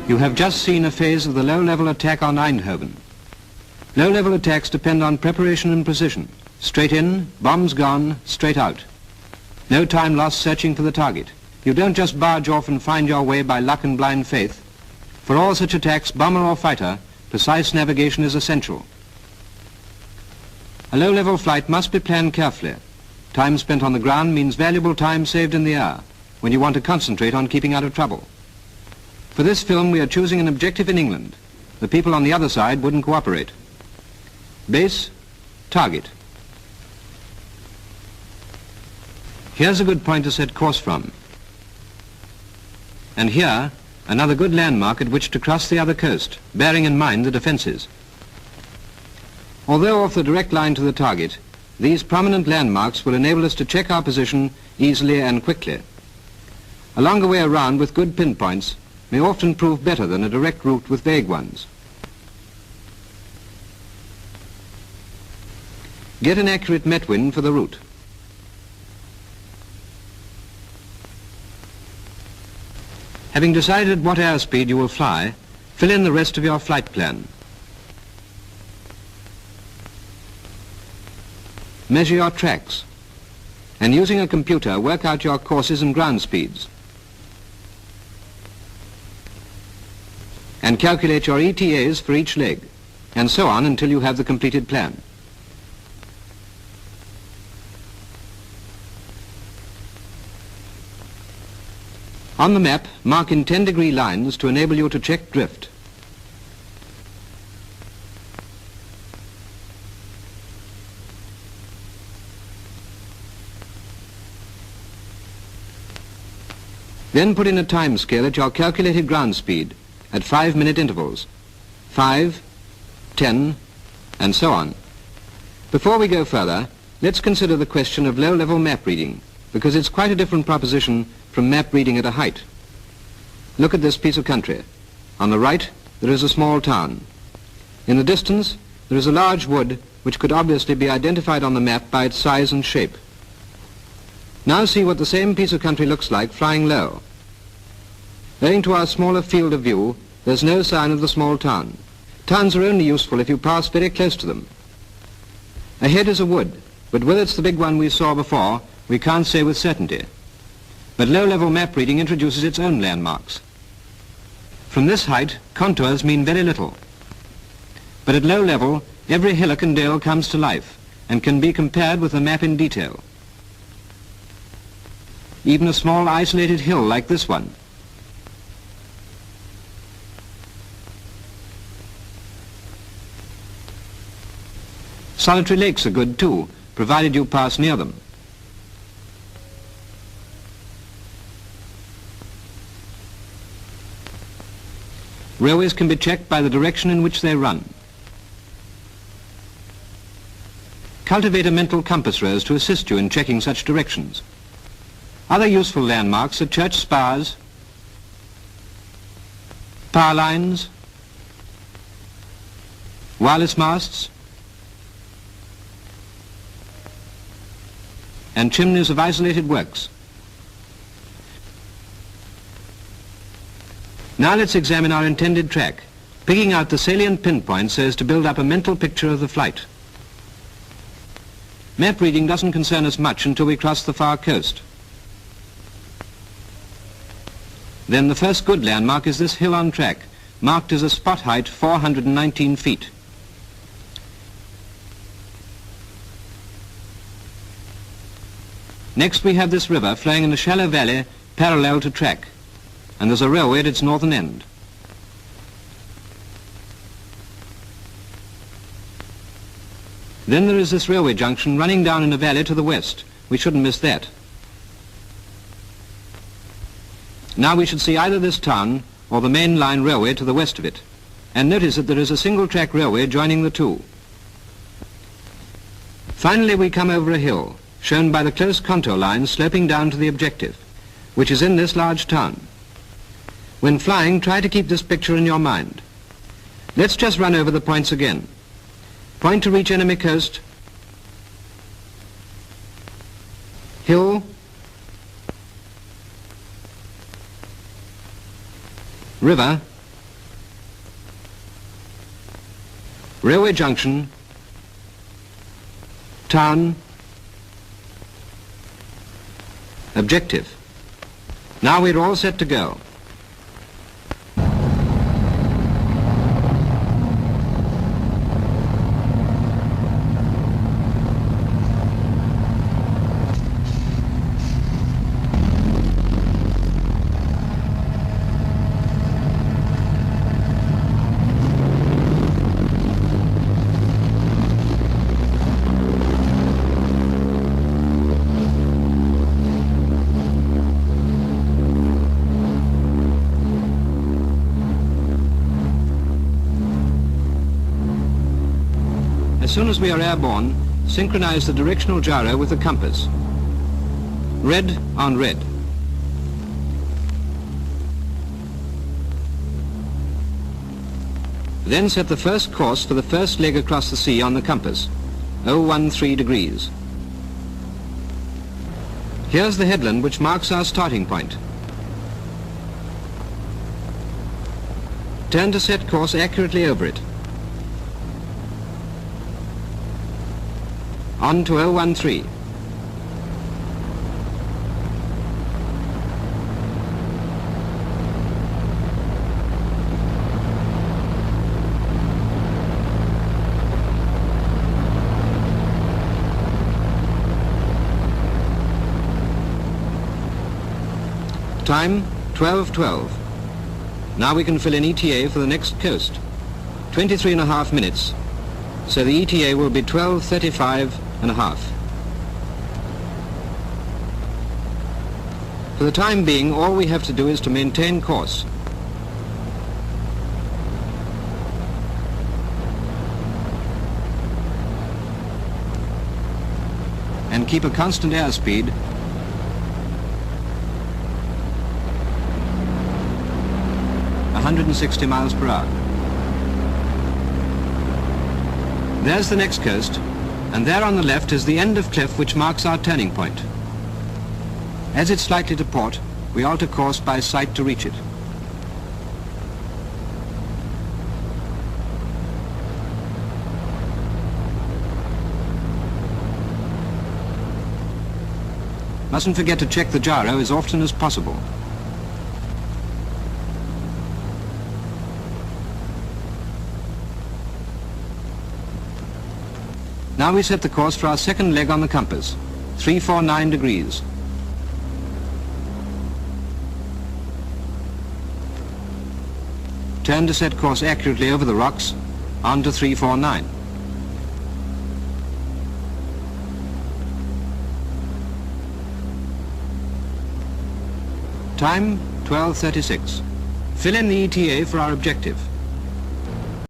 You have just seen a phase of the low-level attack on Eindhoven. Low-level attacks depend on preparation and precision. Straight in, bombs gone, straight out. No time lost searching for the target. You don't just barge off and find your way by luck and blind faith. For all such attacks, bomber or fighter, precise navigation is essential. A low-level flight must be planned carefully. Time spent on the ground means valuable time saved in the air, when you want to concentrate on keeping out of trouble. For this film, we are choosing an objective in England. The people on the other side wouldn't cooperate. Base, target. Here's a good point to set course from. And here, another good landmark at which to cross the other coast, bearing in mind the defences. Although off the direct line to the target, these prominent landmarks will enable us to check our position easily and quickly. A longer way around with good pinpoints may often prove better than a direct route with vague ones. Get an accurate met wind for the route. Having decided what airspeed you will fly, fill in the rest of your flight plan. Measure your tracks, and using a computer, work out your courses and ground speeds. And calculate your ETAs for each leg, and so on until you have the completed plan. On the map, mark in 10-degree lines to enable you to check drift. Then put in a time scale at your calculated ground speed at 5-minute intervals. 5, 10, and so on. Before we go further, let's consider the question of low-level map reading, because it's quite a different proposition from map reading at a height. Look at this piece of country. On the right, there is a small town. In the distance, there is a large wood which could obviously be identified on the map by its size and shape. Now see what the same piece of country looks like flying low. Owing to our smaller field of view, there's no sign of the small town. Towns are only useful if you pass very close to them. Ahead is a wood, but whether it's the big one we saw before, we can't say with certainty. But low-level map reading introduces its own landmarks. From this height, contours mean very little. But at low level, every hillock and dale comes to life and can be compared with the map in detail. Even a small isolated hill like this one. Solitary lakes are good too, provided you pass near them. Railways can be checked by the direction in which they run. Cultivate a mental compass rose to assist you in checking such directions. Other useful landmarks are church spires, power lines, wireless masts, and chimneys of isolated works. Now let's examine our intended track, picking out the salient pinpoints so as to build up a mental picture of the flight. Map reading doesn't concern us much until we cross the far coast. Then the first good landmark is this hill on track, marked as a spot height 419 feet. Next we have this river flowing in a shallow valley parallel to track, and there's a railway at its northern end. Then there is this railway junction running down in a valley to the west. We shouldn't miss that. Now we should see either this town or the main line railway to the west of it, and notice that there is a single track railway joining the two. Finally we come over a hill, shown by the close contour line sloping down to the objective, which is in this large town. When flying, try to keep this picture in your mind. Let's just run over the points again. Point to reach enemy coast, hill, river, Railway junction, town, objective. Now we're all set to go. As soon as we are airborne, synchronize the directional gyro with the compass. Red on red. Then set the first course for the first leg across the sea on the compass, 013 degrees. Here's the headland which marks our starting point. Turn to set course accurately over it. On to 013. Time 12:12. Now we can fill in ETA for the next coast. 23.5 minutes. So the ETA will be 12:35.5. For the time being, all we have to do is to maintain course. And keep a constant airspeed . 160 miles per hour. There's the next coast, and there on the left is the end of cliff which marks our turning point. As it's likely to port, we alter course by sight to reach it. Mustn't forget to check the gyro as often as possible. Now we set the course for our second leg on the compass, 349 degrees. Turn to set course accurately over the rocks, on to 349. Time 12:36. Fill in the ETA for our objective.